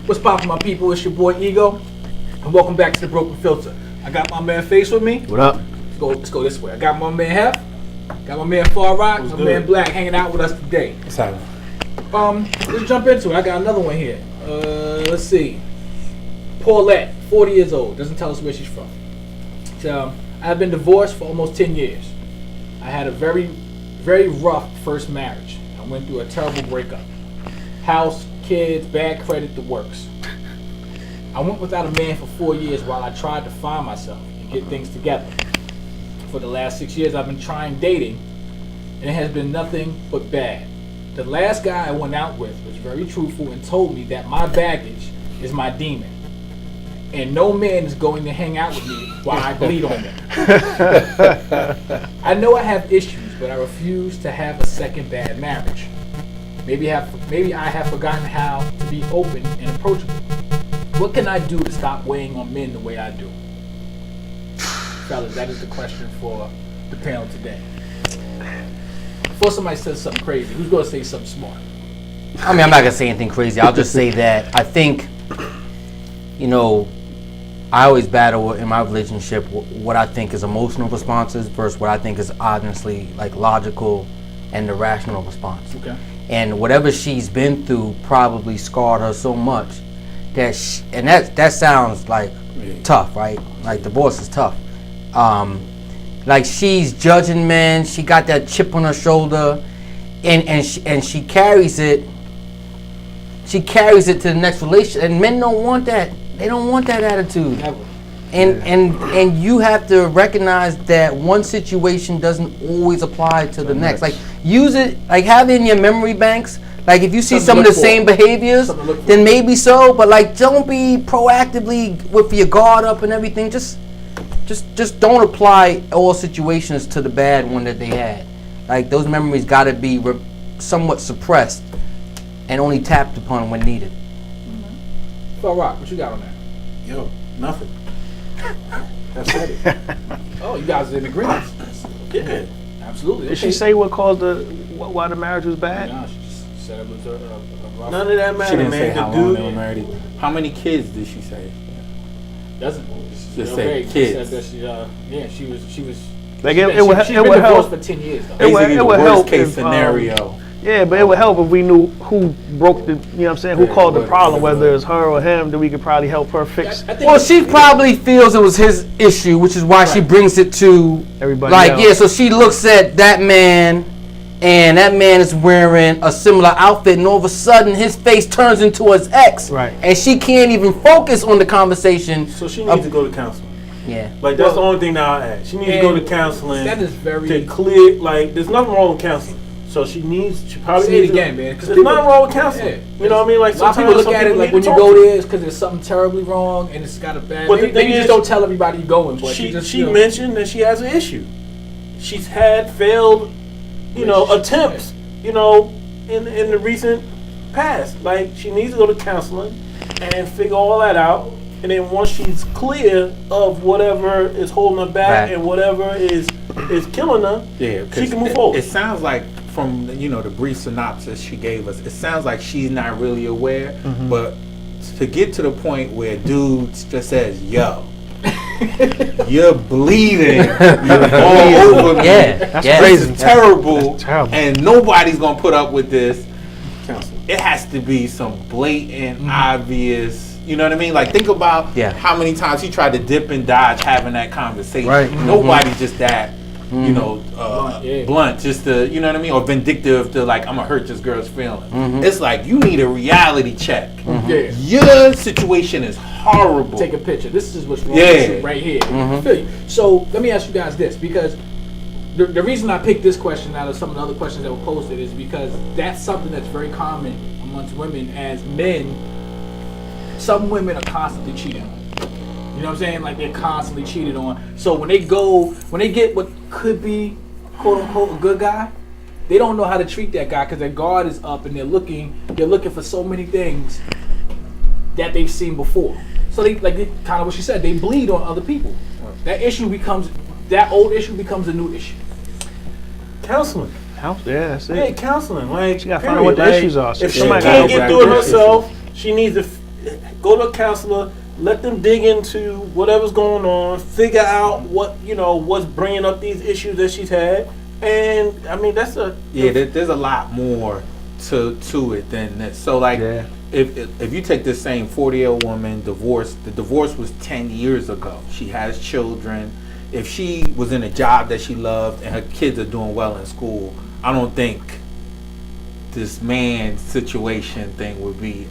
What's poppin', my people? It's your boy Ego, and welcome back to the Broken Filter. I got my man Face with me. What up? Let's go this way. I got my man Hef, got my man Far Rock, my man Black hanging out with us today. What's happening? Let's jump into it. I got another one here. Let's see. Paulette, 40 years old, doesn't tell us where she's from. So, I've been divorced for almost 10 years. I had a very, very rough first marriage. I went through a terrible breakup. House, kids, bad credit, the works. I went without a man for 4 years while I tried to find myself and get things together. For the last 6 years, I've been trying dating, and it has been nothing but bad. The last guy I went out with was very truthful and told me that my baggage is my demon. And no man is going to hang out with me while I bleed on them. I know I have issues, but I refuse to have a second bad marriage. Maybe I have forgotten how to be open and approachable. What can I do to stop weighing on men the way I do? Fellas, that is the question for the panel today. Before somebody says something crazy, who's going to say something smart? I mean, I'm not going to say anything crazy. I'll just say that I think, I always battle in my relationship what I think is emotional responses versus what I think is honestly like logical and the rational response. Okay. And whatever she's been through probably scarred her so much that that sounds like tough, right? Like divorce is tough. Like she's judging men, she got that chip on her shoulder, and she carries it. She carries it to the next relationship, and men don't want that. They don't want that attitude. Never. And you have to recognize that one situation doesn't always apply to the next. Like use it, like have it in your memory banks. Like if you see some of the same behaviors, then maybe so. But like don't be proactively with your guard up and everything. Just don't apply all situations to the bad one that they had. Like those memories got to be somewhat suppressed and only tapped upon when needed. Far Rock, what you got on that? Yo, nothing. That's it. Oh, you guys are in agreement. Yeah. Absolutely. Did she say why the marriage was bad? No, she just said it was a rough. None of that matters, She didn't man. say The how long dude- they were married. How many kids did she say? Doesn't. Just Okay, say she kids. said that she was. Like She's it been would divorced help. for 10 years though. Basically, the would worst help case if, scenario. Yeah, but it would help if we knew who broke the, who caused the problem, whether it's her or him, then we could probably help her fix I think Well, she probably feels it was his issue, which is why she brings it to everybody like, else. yeah, so she looks at that man, and that man is wearing a similar outfit, and all of a sudden his face turns into his ex. Right. And she can't even focus on the conversation. So she needs to go to counseling. Yeah. Like that's the only thing that I'll add. She needs to go to counseling. That is very. to clear. Like there's nothing wrong with counseling. So she probably Say it needs to- again, man, 'cause There's people- nothing wrong with counseling. Yeah. You know what I mean? Like A lot of people sometimes look some at it like need when to you talk go to there, it's because there's something terribly wrong and it's got a bad. But the Maybe thing you just is, don't tell everybody you're going. But She you just, mentioned that she has an issue. She's had failed, attempts, in the recent past. Like she needs to go to counseling and figure all that out. And then once she's clear of whatever is holding her back Right. and whatever is killing her, Yeah, she can move forward. It sounds like from the brief synopsis she gave us, it sounds like she's not really aware. But to get to the point where dudes just says, "Yo, you're bleeding, you're all over me. Yeah, That's yeah. This crazy. is terrible, That's terrible. and nobody's gonna put up with this." Counseling. It has to be some blatant, obvious. You know what I mean? Like think about Yeah. how many times he tried to dip and dodge having that conversation. Right. Nobody's just that. Yeah. Blunt, just to, you know what I mean, or vindictive to like, I'm gonna hurt this girl's feelings. Mm-hmm. It's like you need a reality check. Yeah. Your situation is horrible. Take a picture. This is what's wrong Yeah. with you right here. I feel you. So let me ask you guys this, because the reason I picked this question out of some of the other questions that were posted is because that's something that's very common amongst women. As men, some women are constantly cheating on. You know what I'm saying? Like they're constantly cheated on. So when they get what could be quote unquote a good guy, they don't know how to treat that guy because their guard is up and they're looking for so many things that they've seen before. So they kind of what she said, they bleed on other people. That old issue becomes a new issue. Counseling. Yeah, that's it. Yeah, counseling. Like She gotta find out what the period. issues are. So If she somebody can't gotta get go through it back. herself, she needs to go to a counselor, let them dig into whatever's going on, figure out what's bringing up these issues that she's had, and I mean that's there's a lot more to it than this. So like, Yeah. if you take this same 40-year-old woman, the divorce was 10 years ago. She has children. If she was in a job that she loved and her kids are doing well in school, I don't think this man situation thing would be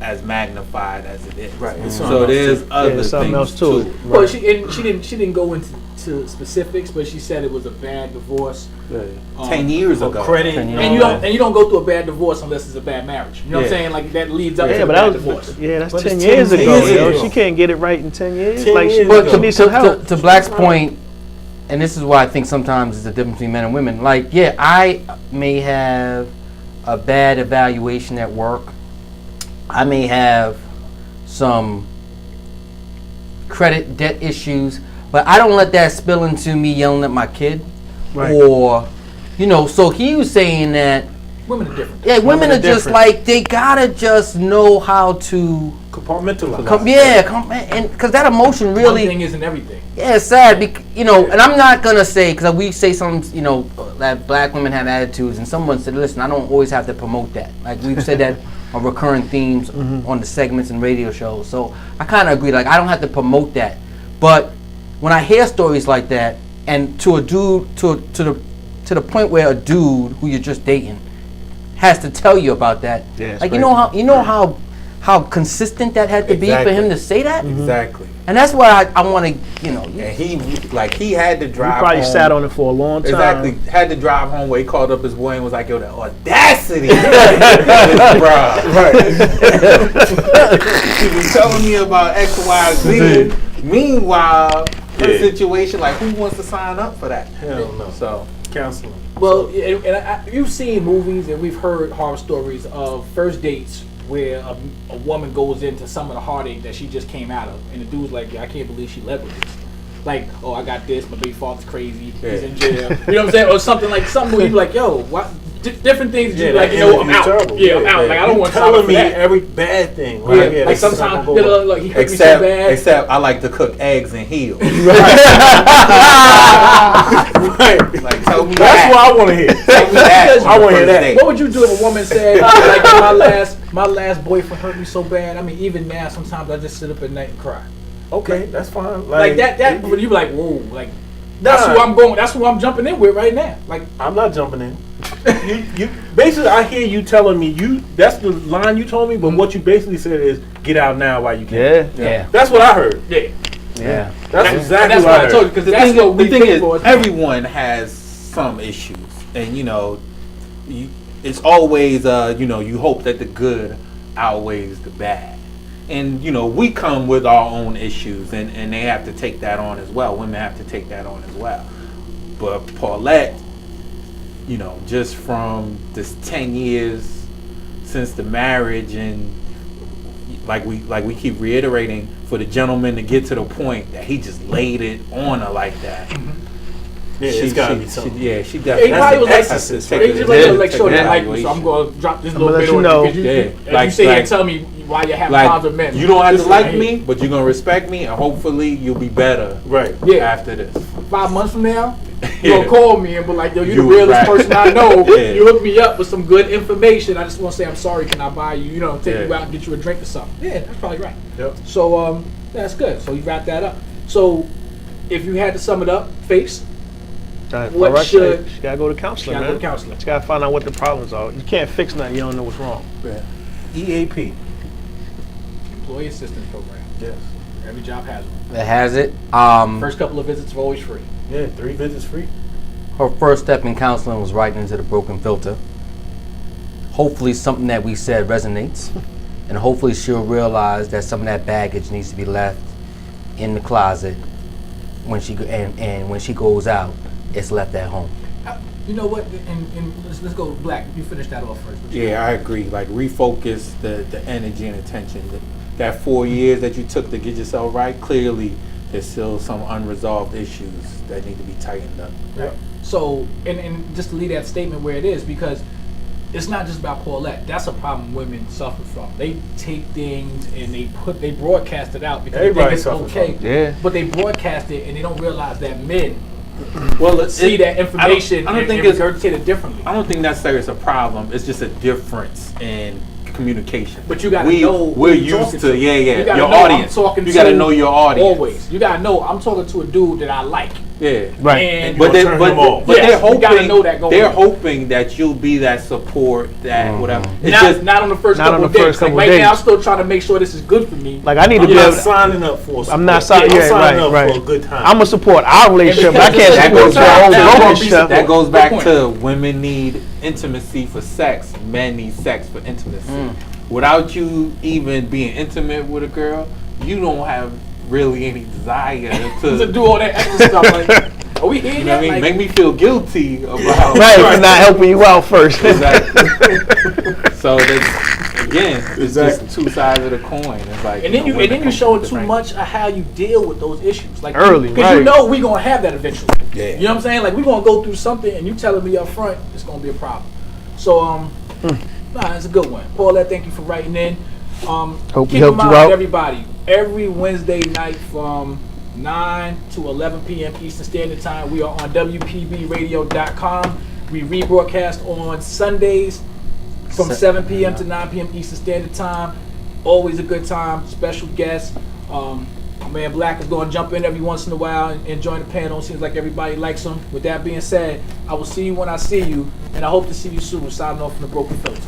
as magnified as it is. Right. It's So something there's else other something things else to it. Well, she didn't go into specifics, but she said it was a bad divorce. 10 years Or ago. credit. 10 years. And you don't go through a bad divorce unless it's a bad marriage. You know what I'm Yeah. saying? Like that leads up Yeah, to a but bad that divorce. was, that's But 10 it's years 10 ago, years yo. ago. She can't get it right in 10 years. 10 Like, years she ago. needs some help. To Black's point, and this is why I think sometimes it's the difference between men and women. Like, yeah, I may have a bad evaluation at work. I may have some credit debt issues, but I don't let that spill into me yelling at my kid. Right. Or, so he was saying that, Women are different. yeah, women are are just different. like, they gotta just know how to, Compartmentalize. and because that emotion One really. thing isn't everything. Yeah, it's sad, and I'm not gonna say, because we say some, that black women have attitudes, and someone said, listen, I don't always have to promote that. Like we've said that on recurring themes on the segments and radio shows. So I kind of agree, like I don't have to promote that. But when I hear stories like that, and to a dude, to the point where a dude who you're just dating has to tell you about that, Yeah, it's like crazy. how consistent that had to be for him to say that, Exactly. and that's why I want to, And he had to You drive probably home. sat on it for a long time. Exactly. Had to drive home where he called up his boy and was like, yo, the audacity. Bro. He was telling me about X, Y, Z. Meanwhile, her situation, like, who wants to sign up for that? Hell no. So, Counseling. Well, and you've seen movies and we've heard horror stories of first dates where a woman goes into some of the heartache that she just came out of, and the dude's like, yeah, I can't believe she led with this. Like, oh, I got this, my big father's crazy, he's in jail. You know what I'm saying? Or something where you be like, yo, what? Different things that you like, I'm out. Terrible. Yeah, I'm out. Like, I don't want to telling for me that. every bad thing. Yeah, like that's not sometimes gonna go well. like he hurt me so bad. except I like to cook eggs and heels. Right. Like, tell me That's what I want to hear. Tell me that. I wanna hear that. Date. What would you do if a woman said, like, my last boyfriend hurt me so bad? I mean, even now, sometimes I just sit up at night and cry. Okay, that's fine. Like that, when you be like, whoa, like that's who I'm going. That's who I'm jumping in with right now. Like, I'm not jumping in. you basically, I hear you telling me that's the line you told me, but what you basically said is get out now while you can. Yeah. That's what I heard. yeah, Yeah. That's exactly that's what what I I told you heard. because The that's thing, what we the thing think is, for. everyone has some issues, and it's always you hope that the good outweighs the bad, and we come with our own issues, and they have to take that on as well. Women have to take that on as well. But Paulette, just from this 10 years since the marriage, and like we keep reiterating, for the gentleman to get to the point that he just laid it on her like that. Yeah, it's gotta be something. She Yeah, definitely. he probably was like, exorcist, he right just there. like, show that like me, so evaluation. I'm going to drop this I'ma little let bit you on know. you because Yeah, you like- say like- and tell me why you have Like, problems with men. you don't have This to is right like here. me, but you're gonna respect me, and hopefully you'll be better Right. Yeah. after this. 5 months from now, Yeah. you'll call me and be like, yo, you the You realest right. person I know. Yeah. You hook me up with some good information. I just want to say I'm sorry. Can I buy you? Take Yeah. you out and get you a drink or something. Yeah, that's probably right. Yep. So that's good. So you wrap that up. So if you had to sum it up, Face, what Alright, should- she gotta go to counseling, gotta man. go to counseling. She gotta find out what the problems are. You can't fix nothing. You don't know what's wrong. EAP. employee assistance program. Yes. Every job has one. That has it. First couple of visits are always free. Yeah, 3 visits free. Her first step in counseling was writing into the broken filter. Hopefully something that we said resonates. And hopefully she'll realize that some of that baggage needs to be left in the closet when she and when she goes out, it's left at home. You know what? And let's go Black. You finish that off first. Yeah, I agree. Like, refocus the energy and attention. That 4 years that you took to get yourself right, clearly there's still some unresolved issues that need to be tightened up. Right. So, and just to leave that statement where it is, because it's not just about Paulette. That's a problem women suffer from. They take things and they broadcast it out because Everybody they think it's suffers okay. from Yeah. But they broadcast it and they don't realize that men Well, see that information I don't think and it's. regurgitate it differently. I don't think necessarily it's a problem. It's just a difference in communication. But you gotta we, know who we're you're used talking to You your gotta know audience. I'm talking You got to to know your audience. Always. You gotta know I'm talking to a dude that I like. Yeah. Right. And But they, turn him off. but Yes, they're you hoping gotta know that going they're in. hoping that you'll be that support, that whatever. It's not, just not on the first Not on couple the of days. first couple like of right now, I'm days. still trying to make sure this is good for me. Like I need to be You're able. not signing up for. I'm not support. signing. I'm Yeah, signing right, up right. for a good time. I'm gonna support our relationship. But I can't That support goes your back- whole that broken goes stuff. that goes Good back point. to women need intimacy for sex. Men need sex for intimacy. Without you even being intimate with a girl, you don't have really any desire To to. do all that extra stuff. Like, are we here You know yet? what I mean? Like, Make me feel guilty about. Right, for not helping you out first. Exactly. So that's again, it's just two sides of the coin. It's like, and then you women come showing from too different- much of how you deal with those issues. Like Early, because you right. know we gonna have that eventually. Yeah. You know what I'm saying? Like we gonna go through something, and you telling me up front it's gonna be a problem. So nah, it's a good one. Paulette, thank you for writing in. Hope we keep in helped you mind, out. everybody, every Wednesday night from 9 to 11 p.m. Eastern Standard Time, we are on WPBRadio.com. We rebroadcast on Sundays from 7 p.m. to 9 p.m. Eastern Standard Time. Always a good time. Special guests. My man Black is going to jump in every once in a while and join the panel. Seems like everybody likes him. With that being said, I will see you when I see you, and I hope to see you soon. Signing off from the Broken Filter.